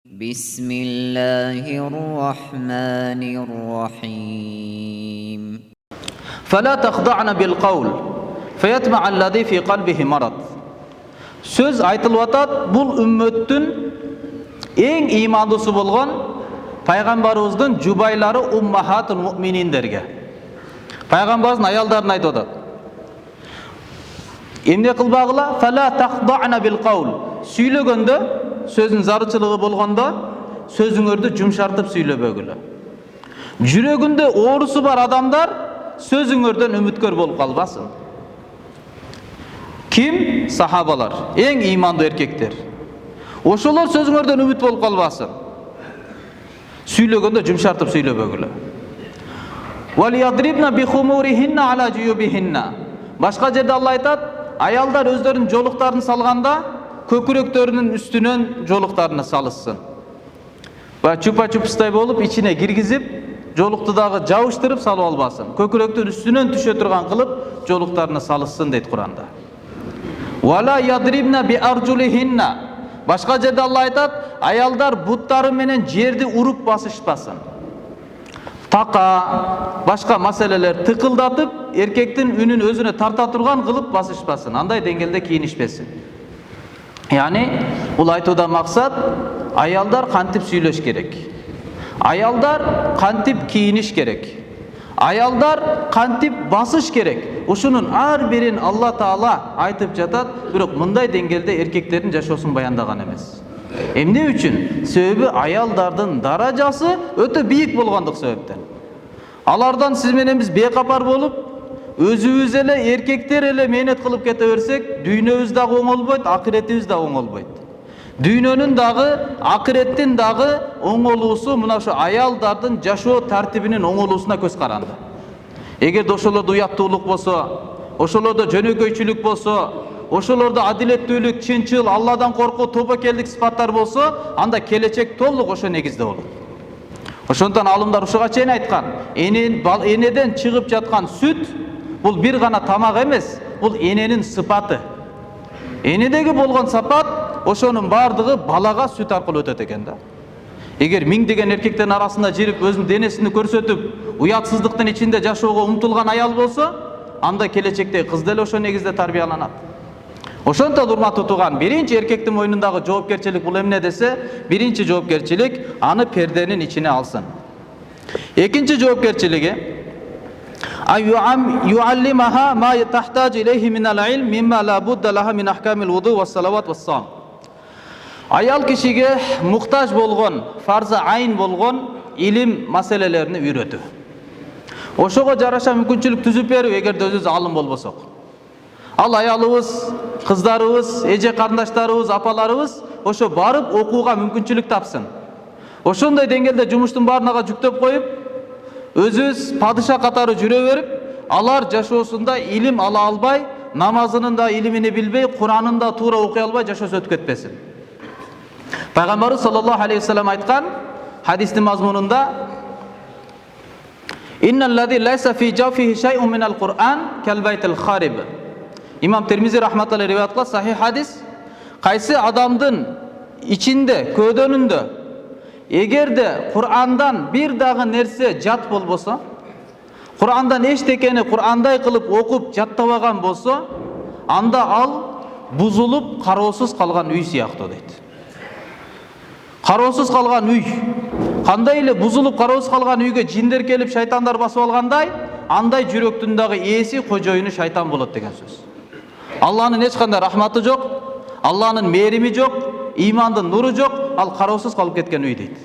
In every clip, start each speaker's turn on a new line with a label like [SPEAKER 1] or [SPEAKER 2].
[SPEAKER 1] بسم الله الرحمن الرحيم
[SPEAKER 2] فلا تخضعن بالقول فيطمع الذي في قلبه مرض. Söz айтылып атат, бұл үмметтің ең имандысы болған пайғамбарыбыздың жұбайлары уммахатул муъмининдерге. Пайғамбардың аялдарын айтып атат. Эмне кылбагыла? Фала тахдана бил каул. Сүйлөгөндө, сөзүн зарычылыгы болгондо, сөзүңөрдү жумшартып сүйлөбөгүлө. Жүрөгүндө оорусу бар адамдар сөзүңөрдөн үмүткөр болуп калбасын. Ким? Сахабалар, эң имандуу эркектер. Ошолор сөзүңөрдөн үмүт болуп калбасын. Сүйлөгөндө жумшартып сүйлөбөгүлө. Валиядрибна бихумурихинна ала жуюбихинна. Башка жерде Алла айтат, аялдар өздөрүнүн жолуктарын салганда көкүрөктөрүнүн үстүнөн жолуктарына салышсын. Чупа-чупстай болуп ичине киргизип, жолукту дагы жабыштырып салып албасын. Көкүрөктүн үстүнөн түшө турган кылып жолуктарына салышсын дейт Куранда. Вала ядрибна би аржулихинна. Башка жерде Алла айтат, аялдар буттары менен жерди уруп басышпасын. Така, башка маселелер тыкылдатып, эркектин үнүн өзүнө тарта турган кылып басышпасын. Андай деңгээлде кийинишпесин. Яни, бул айтууда максат, аялдар кантип сүйлөш керек. Аялдар кантип кийиниш керек. Аялдар кантип басыш керек. Ушунун ар бирин Алла Таала айтып жатат, бирок мындай деңгээлде эркектердин жашоосун баяндаган эмес. Эмне үчүн? Себеби аялдардын даражасы өтө бийик болгондук себептен. Алардан сиз менен биз бейкапар болуп, өзүбүз эле эркектер эле мээнет кылып кете берсек, дүйнөбүз дагы оңолбойт, акыретибиз дагы оңолбойт. Дүйнөнүн дагы, акыреттин дагы оңолуусу мына ошо аялдардын жашоо тартибинин оңолуусуна көз каранды. Эгерде ошолордо уяттуулук болсо, ошолордо жөнөкөйчүлүк болсо, ошолордо адилеттүүлүк, чынчыл, Алладан коркуу, тобокелдик сыпаттар болсо, анда келечек толук ошо негизде болот. Ошондон алымдар ушуга чейин айткан, энеден чыгып жаткан сүт бул бир гана тамак эмес, бул эненин сыпаты. Энедеги болгон сапат ошонун бардыгы балага сүт аркылуу өтөт экен да. Эгер миңдеген эркектердин арасында жирип өзүнүн денесин көрсөтүп, уятсыздыктын ичинде жашоого умтулган аял болсо, анда келечектеги кыз деле ошо негизде тарбияланат. Ошондон урматтуу тууган, биринчи эркектин мойнундагы жоопкерчилик бул эмне десе, биринчи жоопкерчилик аны перденин ичине алсын. Экинчи жоопкерчилиги юаллимаха ма тахтаж илейхи минал илм мимма ла будда лаха мин ахкамил вуду ва салават ва сам. Аял кишиге муктаж болгон, фарза айн болгон илим маселелерини үйрөтүү. Ошого жараша мүмкүнчүлүк түзүп берүү, эгерде өзүбүз алым болбосок. Ал аялыбыз, кыздарыбыз, эже карындаштарыбыз, апаларыбыз ошо барып окууга мүмкүнчүлүк тапсын. Ошондой деңгээлде жумуштун баарына жүктөп коюп, өзүбүз падыша катары жүрө берип, алар жашоосунда илим ала албай, намазынын да илимини билбей, Куранын да туура окуй албай жашоосу өтүп кетпесин. Пайгамбарыбыз саллаллаху алейхи вассалам айткан хадистин мазмунунда: "Инналлази лайса фи жафихи шай'ун минал Кур'ан калбайтил хариб." Имам Термизи рахматуллахи риwayat кылат, сахих хадис. Кайсы адамдын ичинде, көдөнүндө эгерде Кур'андан бир дагы нерсе жат болбосо, Кур'андан эчтекени Кур'андай кылып окуп жаттабаган болсо, анда ал бузулуп, кароосуз калган үй сыяктуу дейт. Кароосуз калган үй. Кандай эле бузулуп, кароосуз калган үйгө жиндер келип, шайтандар басып алгандай, андай жүрөктүн дагы ээси, кожоюну шайтан болот деген сөз. Алланын эч кандай рахматы жок, Алланын мээрими жок, имандын нуру жок, ал кароосуз калып кеткен үй дейт.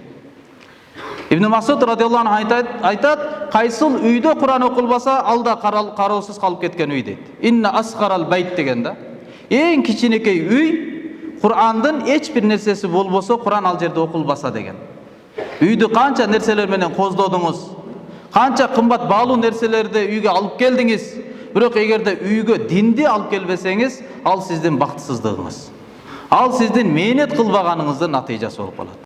[SPEAKER 2] Ибн Масуд радиаллаху анху айтат, кайсыл үйдө Куран окулбаса, ал да кароосуз калып кеткен үй дейт. Инна асгарал байт деген да. Эң кичинекей үй, Курандын эч бир нерсеси болбосо, Куран ал жерде окулбаса деген. Үйдү канча нерселер менен коздодуңуз, канча кымбат баалуу нерселерди үйгө алып келдиңиз, бирок эгерде үйгө динди алып келбесеңиз, ал сиздин бактысыздыгыңыз. Ал сиздин мээнет кылбаганыңыздын натыйжасы болуп калат.